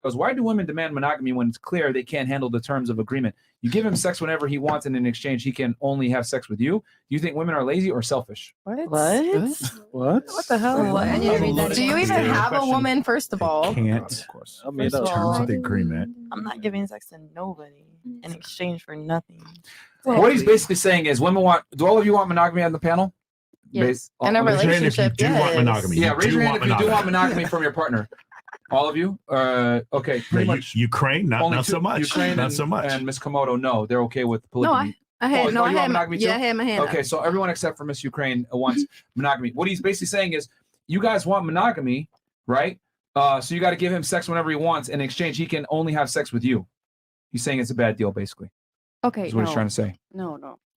Goes, why do women demand monogamy when it's clear they can't handle the terms of agreement? You give him sex whenever he wants, and in exchange, he can only have sex with you. Do you think women are lazy or selfish? What? What the hell? What? Do you even have a woman, first of all? Can't. Of course. I mean, First of terms all, of the agreement. I'm not giving sex to nobody in exchange for nothing. What he's basically saying is women want, do all of you want monogamy on the panel? Yes. In a Raise your hand if you relationship, do want yes. monogamy. Yeah, You raise your do hand if want you do want monogamy. monogamy from your partner. All of you? Okay, pretty Yeah, much. Ukraine, not so much. Ukraine Not and, so much. And Miss Komodo, no, they're okay with polygamy. I had you want my monogamy too? I had my hand up. Okay, so everyone except for Miss Ukraine wants monogamy. What he's basically saying is, you guys want monogamy, right? So you got to give him sex whenever he wants. In exchange, he can only have sex with you. He's saying it's a bad deal, basically. Okay, That's what he's trying to say. No.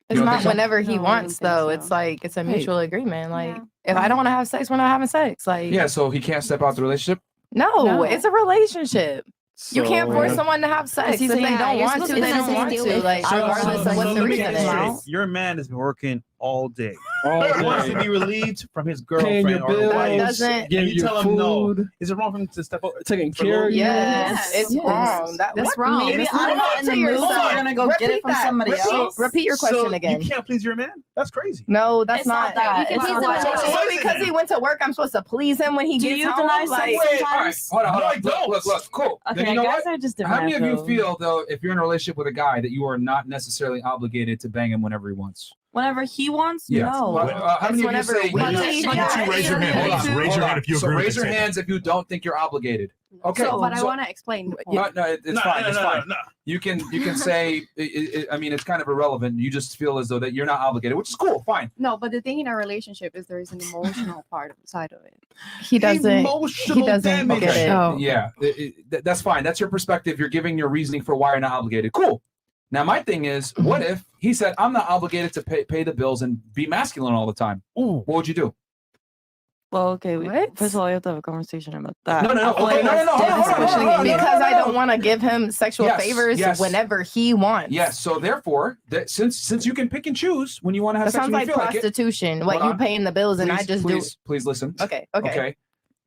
It's don't not think so? whenever he No, I wants, don't think though. so. It's like it's a mutual agreement. Like Yeah. if I don't want to have sex, we're not having sex. Like Yeah, so he can't step out the relationship. no, it's a relationship. You can't So, force someone to have sex. He's If they saying, don't you're want to, supposed they to don't want deal to. with Like it. regardless of what the let me reason get this straight. is. Your man has been working all day. All He wants day. to be relieved from his Paying your girlfriend or bills, wife. doesn't- And you tell him no. food, Is it wrong for him to step up? taking For care of you. Yes, it's wrong. That's wrong. Maybe It's I'm not in the mood, so we're gonna go get it from somebody else. Repeat your question So again. You can't please your man? That's crazy. No, that's It's not not that. that. You It's can not please that. the man. So because he went to work, I'm supposed to please him when he Do gets you home. deny Like, sex? All right, hold on. No, I don't. Look, cool. Okay, Then you know guys what? are just How many of you different. feel, though, if you're in a relationship with a guy, that you are not necessarily obligated to bang him whenever he wants? Whenever he wants, Yeah. no. How many of you whenever say? we Ladies, need you it. two raise your hand. Ladies, raise your hand if you So agree with raise this your statement. hands if you don't think you're obligated. Okay, So, but I want to explain. No, it's No, fine. no, It's no, fine. no. You can say. I mean, it's kind of irrelevant. You just feel as though that you're not obligated, which is cool. Fine. No, but the thing in a relationship is there is an emotional part side of it. He doesn't. Emotional He doesn't damage. get it. Oh. Yeah, that's fine. That's your perspective. You're giving your reasoning for why you're not obligated. Cool. Now, my thing is, what if he said, I'm not obligated to pay the bills and be masculine all the time? Ooh. What would you do? Well, okay. What? First of all, you have to have a conversation about that. No. Okay, no. Hold on. Because I don't want to give him sexual Yes, favors yes. whenever he wants. Yes. So therefore, since you can pick and choose when you want to have That sex sounds when you like feel like it. prostitution. What Hold you on. paying the bills and I just do. Please listen. Okay. Okay.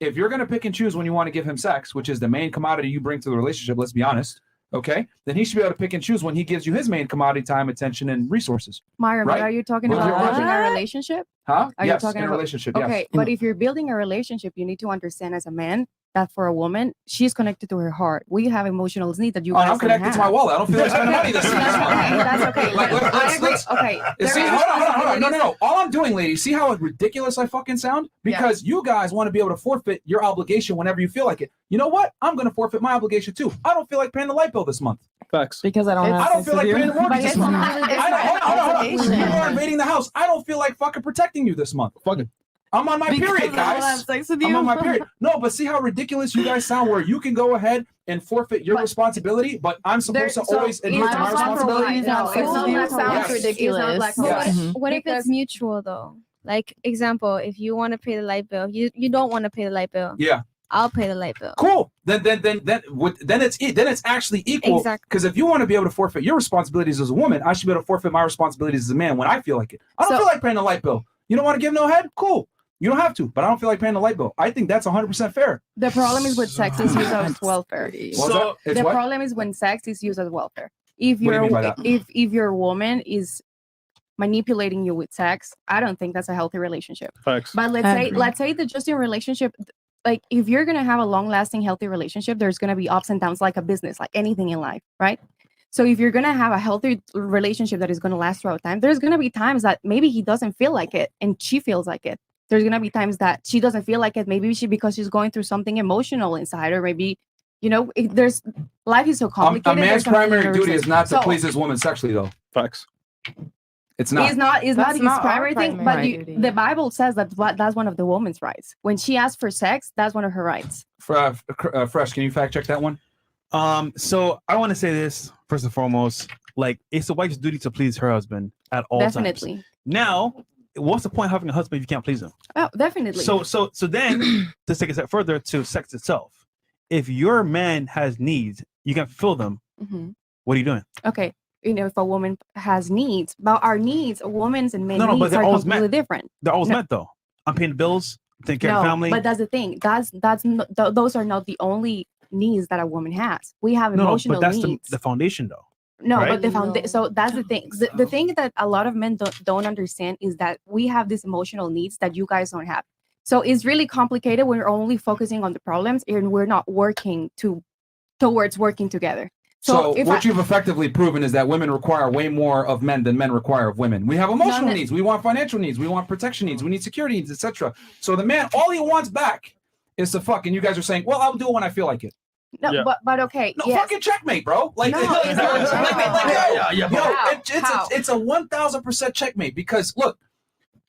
If you're gonna pick and choose when you want to give him sex, which is the main commodity you bring to the relationship, let's be honest. Okay, then he should be able to pick and choose when he gives you his main commodity, time, attention, and resources. Myron, Right? but are you talking What? about building a relationship? Huh? Are you Yes, talking in a about- relationship. Okay, Yes. but if you're building a relationship, you need to understand as a man that for a woman, she's connected to her heart. We have emotional needs that you guys I'm connected don't to my have. wallet. I don't feel like spending money this That's month. okay. That's okay. Like, But I agree. let's- Okay. there See, is hold on. responsibilities. No. All I'm doing, ladies, see how ridiculous I fucking sound? Because you guys want to be able to forfeit your obligation whenever you feel like it. You know what? I'm going to forfeit my obligation too. I don't feel like paying the light bill this month. Facts. Because I don't have I don't sex feel like with paying you. the mortgage But this it's month. not- it's I don't, not hold on. obligation. People are invading the house. I don't feel like fucking protecting you this month. Fuck it. I'm on my Because period, I don't have guys. sex with I'm you. on my period. No, but see how ridiculous you guys sound where you can go ahead and forfeit your responsibility, but I'm supposed to always adhere to my responsibility? No, Sex with you? that sounds Yes. ridiculous. Yes. Yes. What if it's mutual though? Like example, if you want to pay the light bill, you don't want to pay the light bill. Yeah. I'll pay the light bill. Cool. Then it's actually equal. Exactly. Because if you want to be able to forfeit your responsibilities as a woman, I should be able to forfeit my responsibilities as a man when I feel like it. I don't feel like paying the light bill. You don't want to give no head? Cool. You don't have to, but I don't feel like paying the light bill. I think that's 100% fair. The problem is with sex is used as welfare. So The problem is when sex is used as welfare. If What do you you're mean by that? if your woman is manipulating you with sex, I don't think that's a healthy relationship. Facts. But let's say that just in relationship, like if you're gonna have a long lasting healthy relationship, there's gonna be ups and downs like a business, like anything in life, right? So if you're gonna have a healthy relationship that is gonna last throughout time, there's gonna be times that maybe he doesn't feel like it and she feels like it. There's gonna be times that she doesn't feel like it. Maybe because she's going through something emotional inside, or maybe, there's life is so A complicated. man's There's so many primary duty reasons. is not to So, please his woman sexually, though. Facts. It's not. It's not his not our primary thing, but primary duty. the Bible says that's one of the woman's rights. When she asks for sex, that's one of her rights. Fresh, can you fact check that one? So I want to say this first and foremost, like it's a wife's duty to please her husband at all times. Definitely. Now, what's the point of having a husband if you can't please him? Oh, definitely. So then to take a step further to sex itself, if your man has needs, you can fulfill them. Mhm. What are you doing? Okay. If a woman has needs, but our needs, women's and men's No, but needs they're are always completely met. different. They're always No. met though. I'm paying the bills, taking care of the family. But that's the thing. Those are not the only needs that a woman has. We have No, emotional but that's needs. the foundation, though. No, right? but so that's the thing. The thing that a lot of men don't understand is that we have these emotional needs that you guys don't have. So it's really complicated when we're only focusing on the problems and we're not working towards working together. So what you've effectively proven is that women require way more of men than men require of women. We have emotional needs. We want financial needs. We want protection needs. We need security needs, etc. So the man, all he wants back is to fuck. And you guys are saying, well, I'll do it when I feel like it. No, Yeah. but okay. No, yes. fucking checkmate, bro. Like, No, it's not checkmate. it's a 1,000% checkmate because look,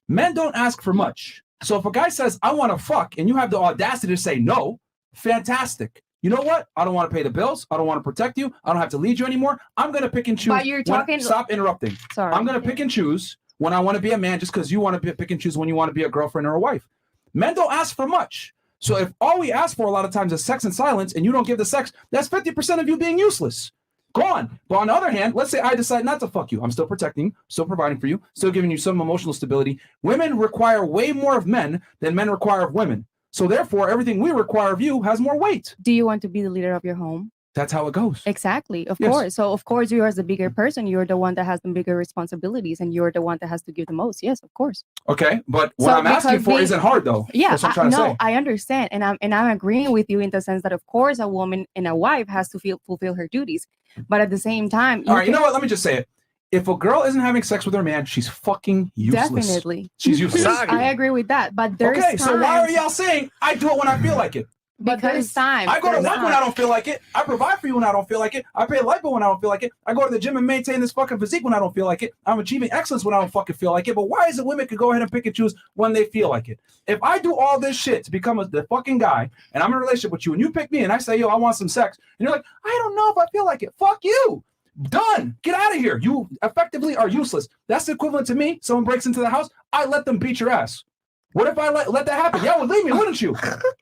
men don't ask for much. So if a guy says, I want to fuck, and you have the audacity to say no, fantastic. You know what? I don't want to pay the bills. I don't want to protect you. I don't have to lead you anymore. I'm going to pick and choose. But you're talking. Stop interrupting. Sorry. I'm going to pick and choose when I want to be a man just because you want to pick and choose when you want to be a girlfriend or a wife. Men don't ask for much. So if all we ask for a lot of times is sex and silence and you don't give the sex, that's 50% of you being useless. Gone. But on the other hand, let's say I decide not to fuck you. I'm still protecting, still providing for you, still giving you some emotional stability. Women require way more of men than men require of women. So therefore, everything we require of you has more weight. Do you want to be the leader of your home? That's how it goes. Exactly. Of Yes. course. So of course you as the bigger person, you're the one that has the bigger responsibilities and you're the one that has to give the most. Yes, of course. Okay, but what So I'm asking because for we- isn't hard though. Yeah, That's what I'm trying to no, say. I understand. And I'm agreeing with you in the sense that of course a woman and a wife has to fulfill her duties. But at the same time, All right, you know what? Let me just say it. If a girl isn't having sex with her man, she's fucking useless. definitely. She's useless. I agree with that. But there's Okay, so why are times- y'all saying I do it when I feel like it? But there's time. I go to work when I don't feel like it. I provide for you when I don't feel like it. I pay a light bill when I don't feel like it. I go to the gym and maintain this fucking physique when I don't feel like it. I'm achieving excellence when I don't fucking feel like it. But why is it women can go ahead and pick and choose when they feel like it? If I do all this shit to become the fucking guy and I'm in a relationship with you and you pick me and I say, yo, I want some sex. And you're like, I don't know if I feel like it. Fuck you. Done. Get out of here. You effectively are useless. That's the equivalent to me. Someone breaks into the house. I let them beat your ass. What if I let that happen? Yeah, would leave me, wouldn't you?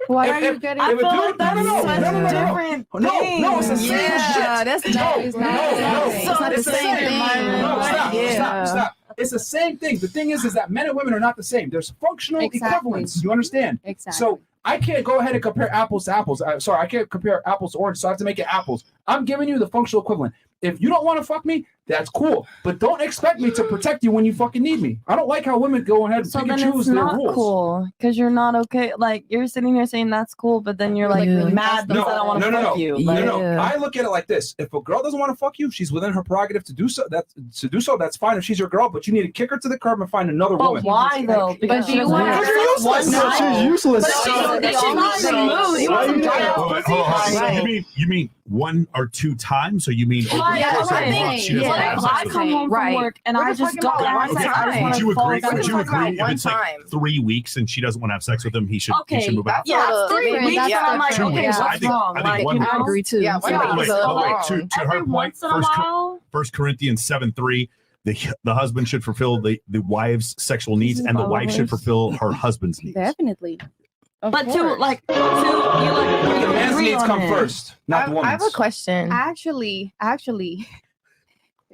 Why If- are you if- getting? if a I feel dude- like that's no, such no, no, no, no. different No, it's the same Yeah, shit. that's No, not- no, it's no, not- it's it's not it's the same thing. No, stop, Yeah. stop. It's the same thing. The thing is that men and women are not the same. There's functional Exactly. equivalents. You understand? Exactly. So I can't go ahead and compare apples to apples. Sorry, I can't compare apples to oranges, so I have to make it apples. I'm giving you the functional equivalent. If you don't want to fuck me, that's cool. But don't expect me to protect you when you fucking need me. I don't like how women go ahead and So pick and then choose it's their not rules. cool because you're not okay. Like you're sitting here saying that's cool, but then you're like Yeah. really mad because I don't want to fuck you. Like, No. Yeah. I look at it like this: if a girl doesn't want to fuck you, she's within her prerogative to do so. That's fine if she's your girl. But you need to kick her to the curb and find another But woman. why though? Because do she you doesn't want have Because you're sex one useless. No, time. she's useless. But she's not in the mood. You want some dry ass pussy? Hold on. Right. You mean one or two times, or you mean over Like, the course of a right. month she doesn't Yeah. have Like, sex I with come you? home from Right. work and We're I just just talking don't about want one sex. I just time. want Would to you fall agree? down. Would you talking about agree if one it's like time. 3 weeks and she doesn't want to have sex with him, he should Okay, move out? yeah, That's 3 different. weeks, That's and I'm like, different. okay, Yeah. what's wrong? I think Like, one- you know? I agree too. Yeah, One wait, week wait, is a oh, wait, long. to her Every point, once in a while. 1 Corinthians 7:3, the husband should fulfill the wife's sexual needs, and the wife should fulfill her husband's needs. Definitely. Of But course. to like, you like, But the man's agree needs on come it. first, not the I have woman's. a question. actually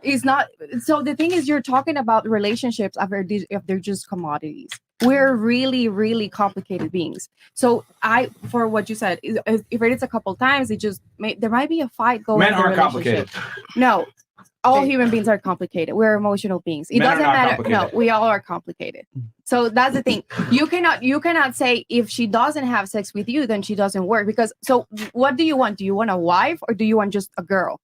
it's not. So the thing is, you're talking about relationships if they're just commodities. We're really complicated beings. So for what you said, if it is a couple times, there might be a fight going Men in the aren't relationship. complicated. No, all human beings are complicated. We're emotional beings. It Men are doesn't not matter. No, complicated. we all are complicated. So that's the thing. You cannot say if she doesn't have sex with you, then she doesn't work. Because so what do you want? Do you want a wife or do you want just a girl?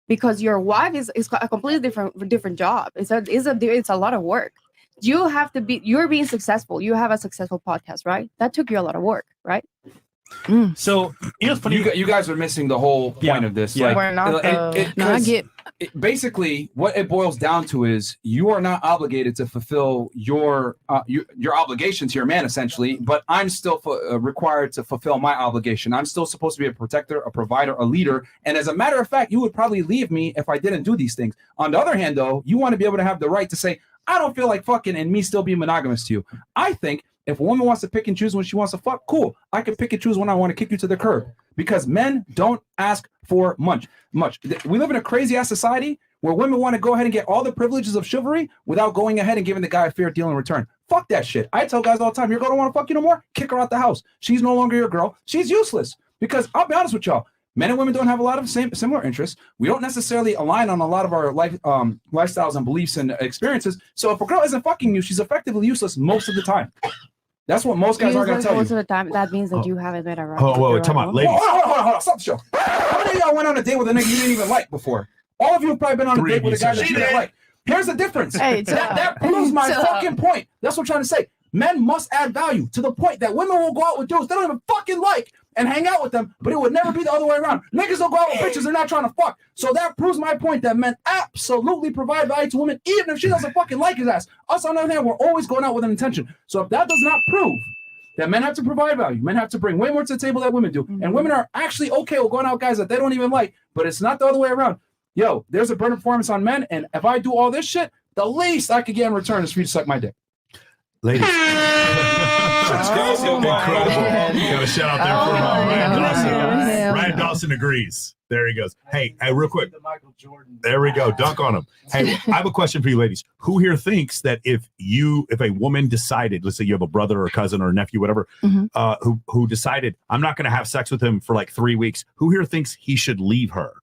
Because your wife is a completely different job. It's a lot of work. You're being successful. You have a successful podcast, right? That took you a lot of work, right? So you know, it's funny. You guys are missing the whole point of this. Yeah. Like, We're not, no, I get. basically what it boils down to is you are not obligated to fulfill your obligations to your man, essentially, but I'm still required to fulfill my obligation. I'm still supposed to be a protector, a provider, a leader, and as a matter of fact, you would probably leave me if I didn't do these things. On the other hand, though, you want to be able to have the right to say, I don't feel like fucking, and me still be monogamous to you. I think if a woman wants to pick and choose when she wants to fuck, cool. I can pick and choose when I want to kick you to the curb, because men don't ask for much. We live in a crazy ass society where women want to go ahead and get all the privileges of chivalry without going ahead and giving the guy a fair deal in return. Fuck that shit. I tell guys all the time, your girl don't want to fuck you no more, kick her out the house. She's no longer your girl. She's useless. Because I'll be honest with y'all, Men and women don't have a lot of similar interests. We don't necessarily align on a lot of our lifestyles and beliefs and experiences. So if a girl isn't fucking you, she's effectively useless most of the time. That's what most guys are going to tell you. Most of the time, that means that you haven't been around. Oh, come on, ladies. Hold on. Stop the show. How many of y'all went on a date with a nigga you didn't even like before? All of you have probably been on a date with a guy that you didn't like. Here's the difference. Hey, that proves my fucking point. That's what I'm trying to say. Men must add value to the point that women will go out with dudes they don't even fucking like and hang out with them, but it would never be the other way around. Niggas will go out with bitches they're not trying to fuck. So that proves my point that men absolutely provide value to women, even if she doesn't fucking like his ass. Us, on the other hand, we're always going out with an intention. So if that does not prove that men have to provide value, men have to bring way more to the table than women do, and women are actually okay with going out with guys that they don't even like, but it's not the other way around. Yo, there's a burden performance on men, and if I do all this shit, the least I could get in return is for you to suck my dick. Ladies. Incredible. Got a shout out there for Ryan Dawson. Ryan Dawson agrees. There he goes. Hey, real quick. There we go. Dunk on him. Hey, I have a question for you ladies. Who here thinks that if a woman decided, let's say you have a brother or a cousin or a nephew, whatever, who decided, I'm not going to have sex with him for like 3 weeks, who here thinks he should leave her?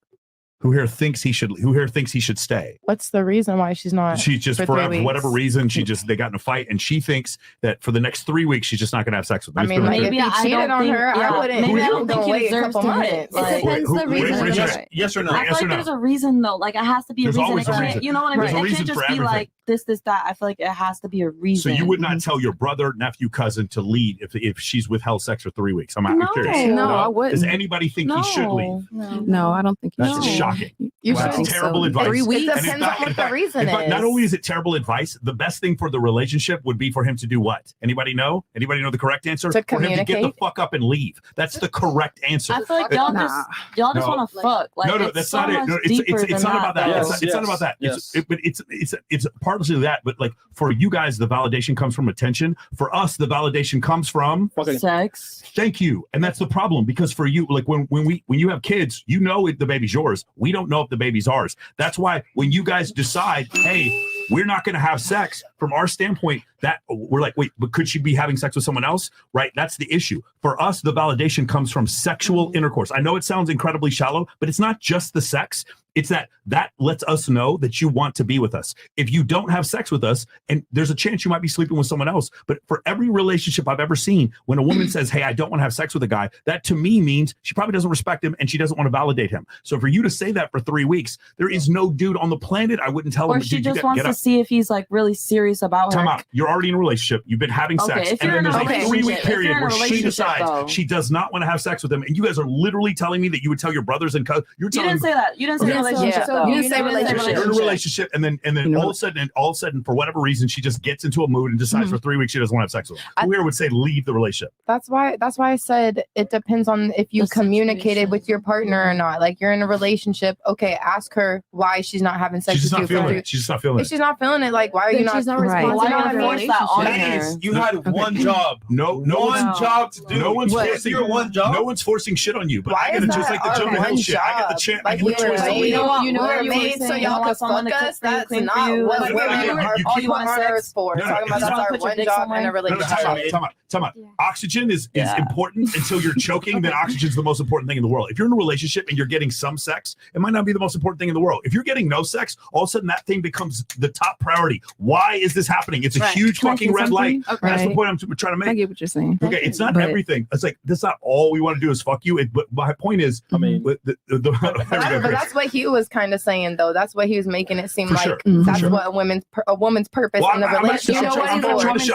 Who here thinks he should stay? What's the reason why she's not? She's just for whatever reason, they got in a fight, and she thinks that for the next 3 weeks she's just not going to have sex with him. I mean, like, if he cheated on her, I wouldn't. Maybe I don't think he deserves to hit. It depends the reason. Yes or no? I feel like there's a reason though. Like it has to be a reason. Always a reason. You know what I mean? There's a It reason can't just for be everything. like this, that. I feel like it has to be a reason. So you would not tell your brother, nephew, cousin to leave if she's withheld sex for 3 weeks? I'm curious. No, I wouldn't. Does anybody think he should leave? No, I don't think he That's should. shocking. You That's should. terrible advice. 3 weeks. It And depends on what the reason is. Not only is it terrible advice, the best thing for the relationship would be for him to do what? Anybody know? Anybody know the correct answer? To for him to get the communicate. fuck up and leave. That's the correct answer. I feel like y'all just want to fuck. Like, No, it's that's so not it. much No, deeper it's than not about that. Yes, It's not about that. yes. It's partially that, but like for you guys, the validation comes from attention. For us, the validation comes from sex. thank you. And that's the problem, because for you, like when you have kids, you know the baby's yours. We don't know if the baby's ours. That's why when you guys decide, hey, we're not going to have sex, from our standpoint, that we're like, wait, but could she be having sex with someone else? Right? That's the issue. For us, the validation comes from sexual intercourse. I know it sounds incredibly shallow, but it's not just the sex. It's that lets us know that you want to be with us. If you don't have sex with us, and there's a chance you might be sleeping with someone else, but for every relationship I've ever seen, when a woman says, hey, I don't want to have sex with a guy, that to me means she probably doesn't respect him and she doesn't want to validate him. So for you to say that for 3 weeks, there is no dude on the planet I wouldn't tell him. Or she just wants to see if he's like really serious about her. Time out. You're already in a relationship. You've been having sex. And then there's a 3 week period where she decides she does not want to have sex with him. And you guys are literally telling me that you would tell your brothers and cousins. You didn't say that. You didn't say relationship. You didn't say relationship. You're in a relationship, and then all of a sudden, for whatever reason, she just gets into a mood and decides for 3 weeks she doesn't want to have sex with him. Who here would say leave the relationship? That's why I said it depends on if you communicated with your partner or not. Like you're in a relationship, okay, ask her why she's not having sex She's with just you. not feeling it. She's just not feeling If it. she's not feeling it, like why are you not? She's not Right. responsible Why for not the force that on relationship. her? You had one job. No one's job to do. No one's What? forcing Your one job. No one's forcing shit on you. But Why I gotta is just that like the our Jonah Hill one shit. I got the job? chance. Like I get the choice to you leave. know we're made made so y'all can fuck us. That's not what No, women are you all keep you want sex. earth for. No, Talking about it's that's not our put your one dick job somewhere. in a No, relationship. time out. Oxygen is important until you're choking. Then oxygen's the most important thing in the world. If you're in a relationship and you're getting some sex, it might not be the most important thing in the world. If you're getting no sex, all of a sudden that thing becomes the top priority. Why is this happening? It's a huge fucking red light. That's the point I'm trying to make. I get what you're saying. Okay, it's not everything. It's like that's not all we want to do is fuck you. But my point is, I mean, but that's what he was kind of saying, though. That's what he was making it seem For like. sure. That's what a woman's purpose in the relationship.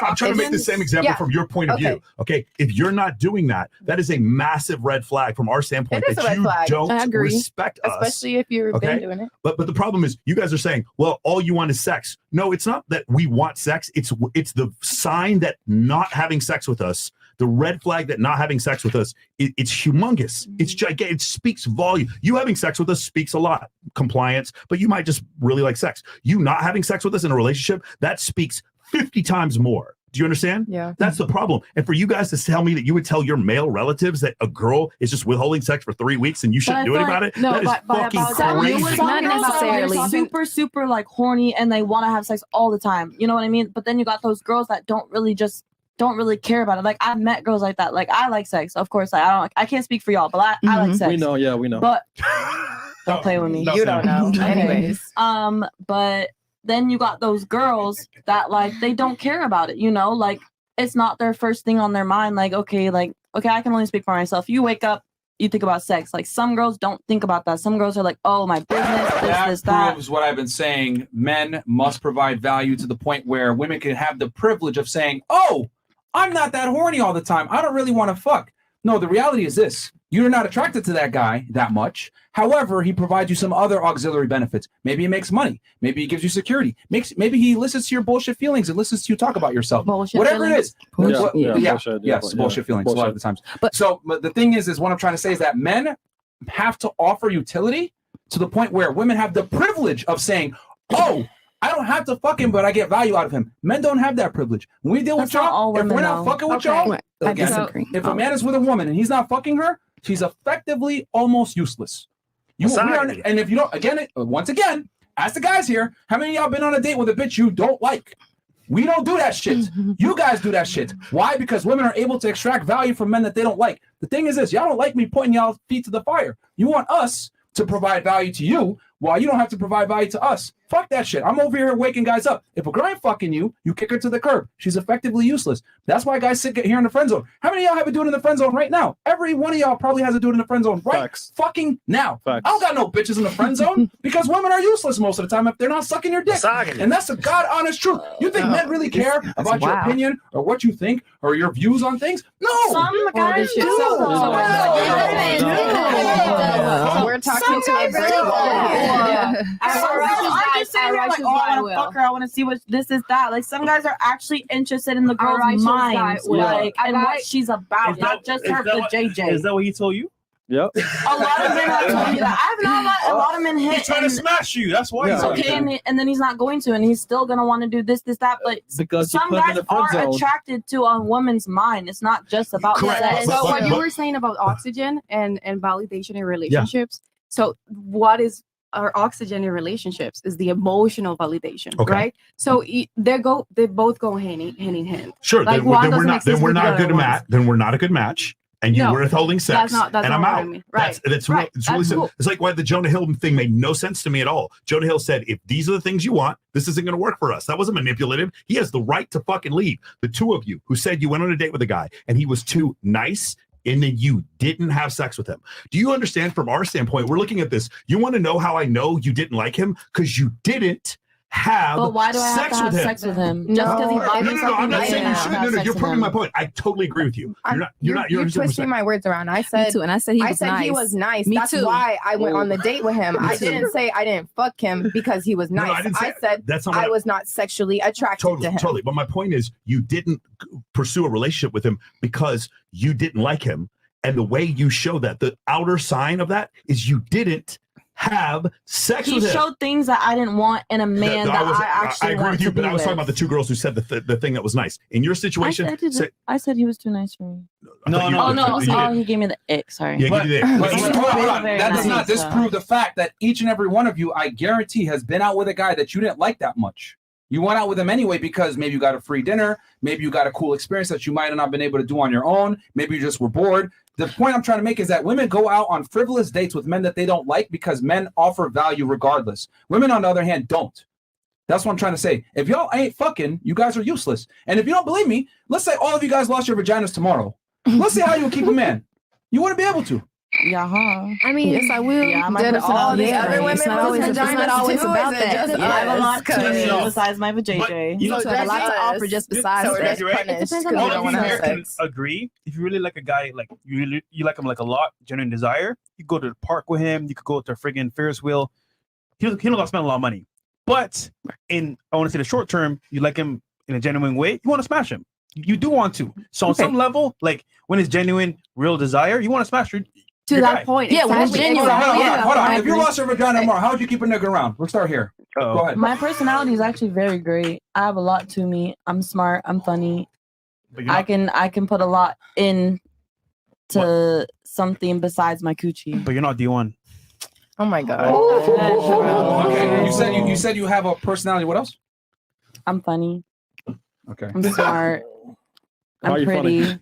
I'm trying to make the same example from your point of view. Okay, if you're not doing that, that is a massive red flag from our standpoint It is that a red you flag. don't I agree. respect us. Especially if you've been doing it. But the problem is, you guys are saying, well, all you want is sex. No, it's not that we want sex. It's the sign that not having sex with us, the red flag that not having sex with us, it's humongous. It's gigantic. It speaks volume. You having sex with us speaks a lot. Compliance, but you might just really like sex. You not having sex with us in a relationship, that speaks 50 times more. Do you understand? Yeah. That's the problem. And for you guys to tell me that you would tell your male relatives that a girl is just withholding sex for 3 weeks and you shouldn't do anything about it, that is fucking crazy. Not necessarily. Super like horny and they want to have sex all the time. You know what I mean? But then you got those girls that don't really just don't really care about it. Like I've met girls like that. Like I like sex, of course. Like, I can't speak for y'all, but I like sex. We know, yeah, we know. But don't play with me. No, You don't know. Anyways. But then you got those girls that like they don't care about it, you know, like it's not their first thing on their mind. Like, okay, I can only speak for myself. You wake up, you think about sex. Like some girls don't think about that. Some girls are like, oh, my business, this, That that. proves what I've been saying. Men must provide value to the point where women can have the privilege of saying, oh, I'm not that horny all the time. I don't really want to fuck. No, the reality is this. You're not attracted to that guy that much. However, he provides you some other auxiliary benefits. Maybe he makes money. Maybe he gives you security. Maybe he listens to your bullshit feelings and listens to you talk about yourself. Bullshit Whatever feelings. it is. Bullshit, Bullshit feelings bullshit. a lot of the times. But the thing is what I'm trying to say is that men have to offer utility to the point where women have the privilege of saying, oh, I don't have to fuck him, but I get value out of him. Men don't have that privilege. When we deal with y'all, if we're not fucking with y'all, I again, disagree. if a man is with a woman and he's not fucking her, she's effectively almost useless. And if you don't, once again, ask the guys here, how many of y'all been on a date with a bitch you don't like? We don't do that shit. You guys do that shit. Why? Because women are able to extract value from men that they don't like. The thing is this, y'all don't like me pointing y'all feet to the fire. You want us to provide value to you while you don't have to provide value to us. Fuck that shit. I'm over here waking guys up. If a girl ain't fucking you, you kick her to the curb. She's effectively useless. That's why guys sit here in the friend zone. How many of y'all have a dude in the friend zone right now? Every one of y'all probably has a dude in the friend zone right fucking now. I don't got no bitches in the friend zone because women are useless most of the time if they're not sucking your dick. And that's the God honest truth. You think men really care about your opinion or what you think or your views on things? No. Some guys do. We're talking to a virtual here. I'm just saying, like, oh, I want to fuck her. I want to see what this is that. Like, some guys are actually interested in the girl's mind, like, and what she's about, not just her, the JJ. Is that what he told you? Yep. A lot of men have told me that. I have not a lot of men hit. He's trying to smash you. That's why. Yeah. Okay, and then he's not going to, and he's still gonna want to do this, that. But because some guys are attracted to a woman's mind. It's not just about sex. So what you were saying about oxygen and validation in relationships. So what is our oxygen in relationships is the emotional validation, right? So they both go hand in hand. Sure. Like then we're not a good match. And you were withholding sex, and I'm out. Right. It's really simple. It's like why the Jonah Hill thing made no sense to me at all. Jonah Hill said, if these are the things you want, this isn't going to work for us. That wasn't manipulative. He has the right to fucking leave. The two of you who said you went on a date with a guy and he was too nice and then you didn't have sex with him. Do you understand from our standpoint? We're looking at this. You want to know how I know you didn't like him? Because you didn't have but why do I have to have sex with him? Just because he bought me something? I'm not saying you shouldn't. No, you're proving my point. I totally agree with you. You're twisting my words around. I said, me too, and I said he was nice. That's why I went on the date with him. I didn't say I didn't fuck him because he was nice. I said I was not sexually attracted to him. Totally. But my point is, you didn't pursue a relationship with him because you didn't like him. And the way you show that, the outer sign of that is you didn't have sex with him. He showed things that I didn't want in a man I actually I agree with you, but I was talking about the two girls who said the thing that was nice. In your situation, I said he was too nice for me. No. He gave me the ick. Sorry. Yeah, that does not disprove the fact that each and every one of you, I guarantee, has been out with a guy that you didn't like that much. You went out with him anyway because maybe you got a free dinner, maybe you got a cool experience that you might have not been able to do on your own, maybe you just were bored. The point I'm trying to make is that women go out on frivolous dates with men that they don't like because men offer value regardless. Women, on the other hand, don't. That's what I'm trying to say. If y'all ain't fucking, you guys are useless. And if you don't believe me, let's say all of you guys lost your vaginas tomorrow. Let's see how you would keep a man. You wouldn't be able to. Yeah, I mean, yes, I will. Yeah, did all the other women it's not always about that. I have a lot to besides my vajayjay. You have a lot to offer just besides that. It depends on all of you here can agree. If you really like a guy, like you like him like a lot, genuine desire, you go to the park with him. You could go to a friggin' Ferris wheel. He don't got to spend a lot of money. But I want to say the short term, you like him in a genuine way. You want to smash him. You do want to. So on some level, like when it's genuine, real desire, you want to smash her. To that point. Yeah, when it's genuine. Hold on. If you lost your vagina tomorrow, how would you keep a nigga around? We'll start here. Go ahead. My personality is actually very great. I have a lot to me. I'm smart. I'm funny. I can put a lot in to something besides my coochie. But you're not D1. Oh my god. Okay. You said you have a personality. What else? I'm funny. Okay. I'm smart. Why are I'm you funny? pretty.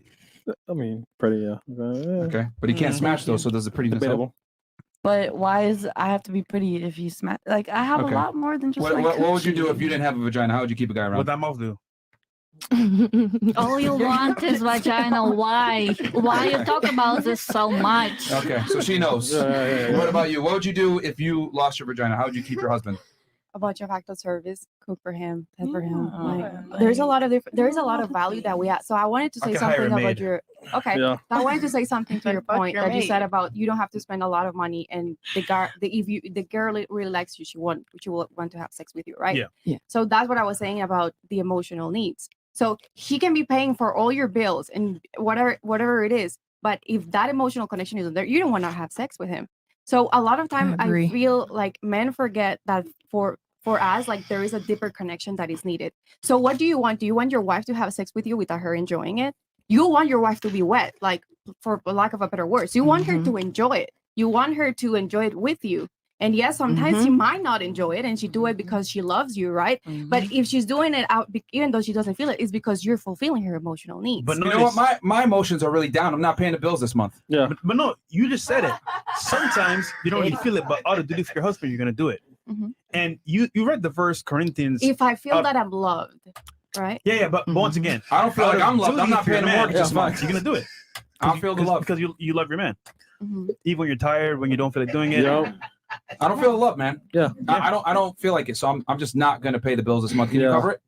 I mean, pretty, yeah. Okay, but he can't smash though. So does the prettiness help? Debatable. But why is I have to be pretty if you smash? Like I have Okay. a lot more than just What, my what would you do coochie. if you didn't have a vagina? How would you keep a guy What around? that mouth do? All you want is vagina. Why? Why you talk about this so much? Okay, so she knows. Yeah. What about you? What would you do if you lost your vagina? How would you keep your husband? A bunch of acts of service, cook for him, pet for him. Yeah. Like, there's a lot of there's a lot of value that we have. So I wanted to I say could hire something a about maid. your okay. Yeah. I wanted to say something to Then your fuck point your that you mate. said about you don't have to spend a lot of money, and the girl really likes you, she will want to have sex with you, right? Yeah. Yeah. So that's what I was saying about the emotional needs. So he can be paying for all your bills and whatever it is, but if that emotional connection isn't there, you don't want to have sex with him. So a lot of time I agree. feel like men forget that for us, like there is a deeper connection that is needed. So what do you want? Do you want your wife to have sex with you without her enjoying it? You want your wife to be wet, like for lack of a better words. You want her to enjoy it. You want her to enjoy it with you. And yes, sometimes she might not enjoy it and she do it because she loves you, right? But if she's doing it out, even though she doesn't feel it, it's because you're fulfilling her emotional needs. But You know what? My emotions are really down. I'm not paying the bills this month. Yeah. But no, you just said it. Sometimes you don't really feel it, but out of duty for your husband, you're gonna do it. Mhm. And you read the verse Corinthians. If I feel Uh, that I'm loved, right? Yeah, but once again, I don't feel out like of I'm loved. I'm duty not for your paying the man, mortgage this month. You're gonna do it. I feel the love because you love your man, Mhm. even when you're tired, when you don't feel like doing it. Yep. I don't feel the love, man. Yeah. I don't feel like it. So I'm just not gonna pay the bills this month. Can you Yeah. cover it?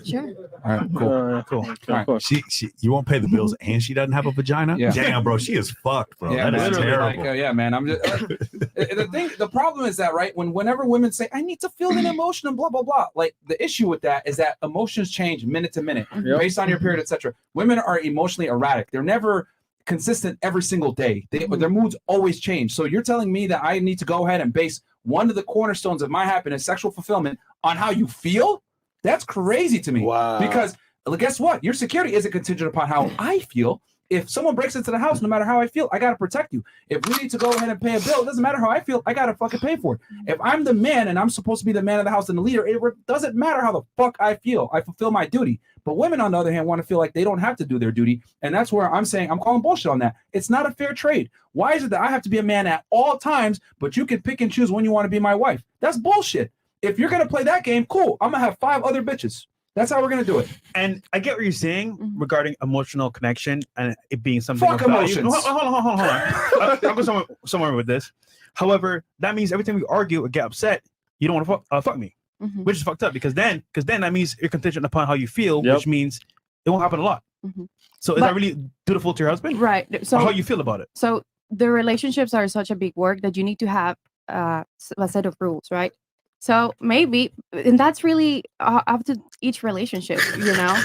Sure. All right, cool. Cool. All right. Of course. She you won't pay the bills and she doesn't have a vagina? Yeah. Damn, bro, she is fucked, bro. Yeah, That is literally, terrible. like, yeah, man. I'm just the problem is that right whenever women say I need to feel an emotion and blah blah blah, like the issue with that is that emotions change minute to minute Yep. based on your period, etc. Women are emotionally erratic. They're never consistent every single day. Their moods always change. So you're telling me that I need to go ahead and base one of the cornerstones of my happiness, sexual fulfillment, on how you feel? That's crazy to me. Wow. Because guess what? Your security isn't contingent upon how I feel. If someone breaks into the house, no matter how I feel, I gotta protect you. If we need to go ahead and pay a bill, it doesn't matter how I feel, I gotta fucking pay for it. If I'm the man and I'm supposed to be the man of the house and the leader, it doesn't matter how the fuck I feel. I fulfill my duty. But women, on the other hand, want to feel like they don't have to do their duty. And that's where I'm saying I'm calling bullshit on that. It's not a fair trade. Why is it that I have to be a man at all times, but you can pick and choose when you want to be my wife? That's bullshit. If you're gonna play that game, cool. I'm gonna have 5 other bitches. That's how we're gonna do it. And I get what you're saying regarding emotional connection and it being something. Fuck of value. emotions. No, hold on. I'll go somewhere with this. However, that means every time we argue or get upset, you don't want to fuck me, Mhm. which is fucked up because then that means you're contingent upon how you feel, Yep. which means it won't happen a lot. Mhm. So is But- that really dutiful to your husband? Right. Or So how you feel about it? So the relationships are such a big work that you need to have a set of rules, right? So maybe, and that's really up to each relationship, you know,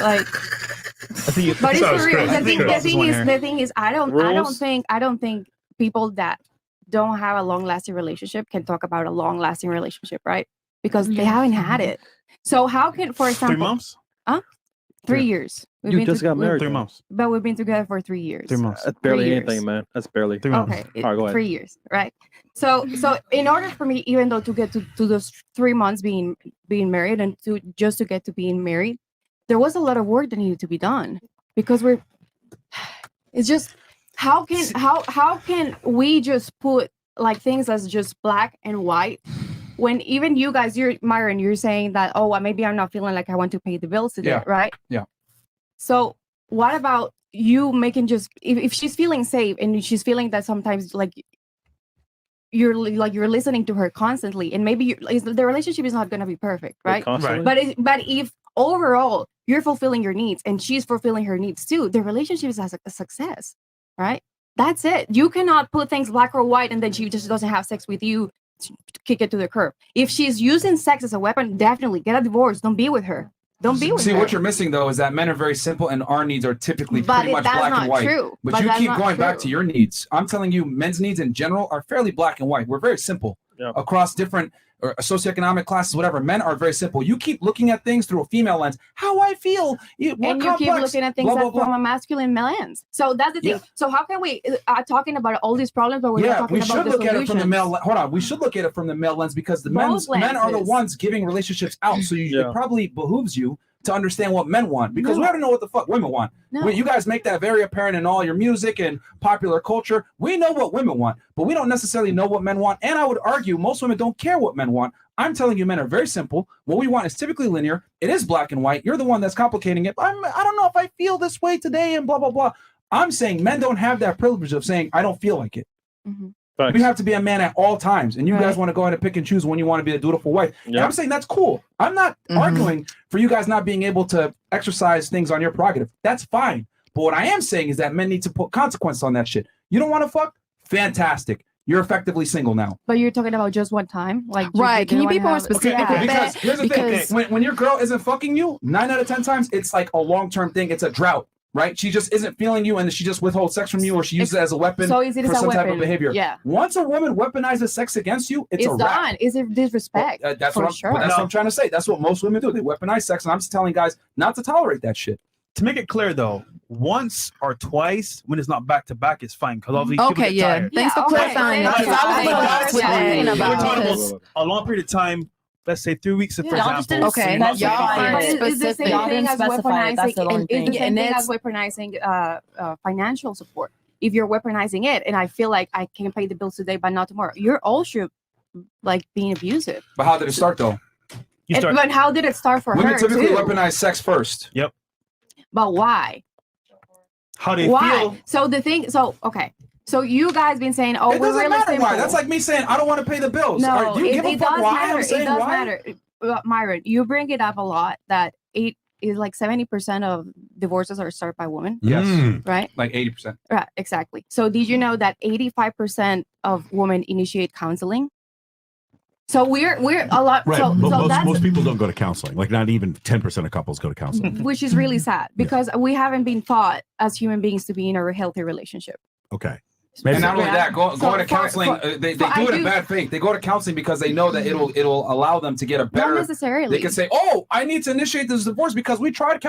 like. But it's for real. The thing is, I don't Rules? think people that don't have a long lasting relationship can talk about a long lasting relationship, right? Because they haven't had it. So how can, for 3 example, months? 3 years? We've You been just got married. 3 months. but we've been together for 3 years. 3 months. That's barely 3 years. anything, man. That's barely. 3 months. Okay, All right, go ahead. 3 years, right? So in order for me, even though to get to those 3 months being married and to get to being married, there was a lot of work that needed to be done because it's just how can we just put like things as just black and white when even you guys, Myron, you're saying that, oh, well, maybe I'm not feeling like I want to pay the bills today, Yeah. right? Yeah. So what about you making just if she's feeling safe and she's feeling that sometimes like you're listening to her constantly and maybe the relationship is not going to be perfect, right? Constantly? But if overall you're fulfilling your needs and she's fulfilling her needs too, the relationship is a success, right? That's it. You cannot put things black or white and then she just doesn't have sex with you to kick it to the curb. If she's using sex as a weapon, definitely get a divorce. Don't be with her. Don't be with See, her. what you're missing though is that men are very simple and our needs are typically But pretty much that's black not and white. true. But But you that's keep not going back true. to your needs. I'm telling you, men's needs in general are fairly black and white. We're very simple across different socioeconomic classes, whatever. Men are very simple. You keep looking at things through a female lens. How I feel. And you keep looking at things from a masculine lens. So that's the thing. Yeah. So how can we talking about all these problems, but we're not talking we about should the look at it from the solutions? male. Hold on, we should look at it from the male lens because the Both men are the lenses. ones giving relationships out. So it probably behooves you to understand what men want because we already know what the fuck women want. No. You guys make that very apparent in all your music and popular culture. We know what women want, but we don't necessarily know what men want. And I would argue most women don't care what men want. I'm telling you, men are very simple. What we want is typically linear. It is black and white. You're the one that's complicating it. I don't know if I feel this way today and blah, blah, blah. I'm saying men don't have that privilege of saying, I don't feel like it. You have to be a man at all times. And you guys want to go ahead and pick and choose when you want to be a dutiful wife. And I'm saying that's cool. I'm not arguing for you guys not being able to exercise things on your prerogative. That's fine. But what I am saying is that men need to put consequences on that shit. You don't want to fuck? Fantastic. You're effectively single now. But you're talking about just one time? Like, right. Can you be more specific with Because that? here's the thing. When your girl isn't fucking you, 9 out of 10 times, it's like a long-term thing. It's a drought. Right? She just isn't feeling you and she just withholds sex from you or she uses it as a weapon for some type of behavior. Yeah. Once a woman weaponizes sex against you, it's a wrap. done. Is it disrespect? That's what I'm trying to say. That's what most women do. They weaponize sex, and I'm just telling guys not to tolerate that shit. To make it clear, though, once or twice when it's not back to back is fine because obviously Okay, people get tired. Thanks for clarifying. We're talking about about a long period of time. Let's say 3 weeks, for example. Okay, But y'all it's the same thing as weaponizing. It's the same thing it's as weaponizing financial support. If you're weaponizing it, and I feel like I can pay the bills today, but not tomorrow, you're also like being abusive. But how did it start though? But how did it start for Women her? typically too? weaponize sex first. Yep. But why? How do they Why? feel? So the thing. So okay. So you guys been saying, oh, It we're doesn't really matter simple. why. That's like me saying I don't want to pay the bills. No, Do you give a it fuck does why matter. I'm saying It does why? matter. Myron, you bring it up a lot that it is like 70% of divorces are started by women. Yes. Right? Like 80%. Right, exactly. So did you know that 85% of women initiate counseling? So we're a lot. Right. So, But so that's most people don't go to counseling. Like not even 10% of couples go to counseling. which is really sad because we haven't been taught as human beings to be in a healthy relationship. Okay. And not only that, going to for- counseling, they do it in bad faith. They go to counseling because they know that it'll allow them to get a better. Not necessarily. They can say, "Oh, I need to initiate this divorce because we tried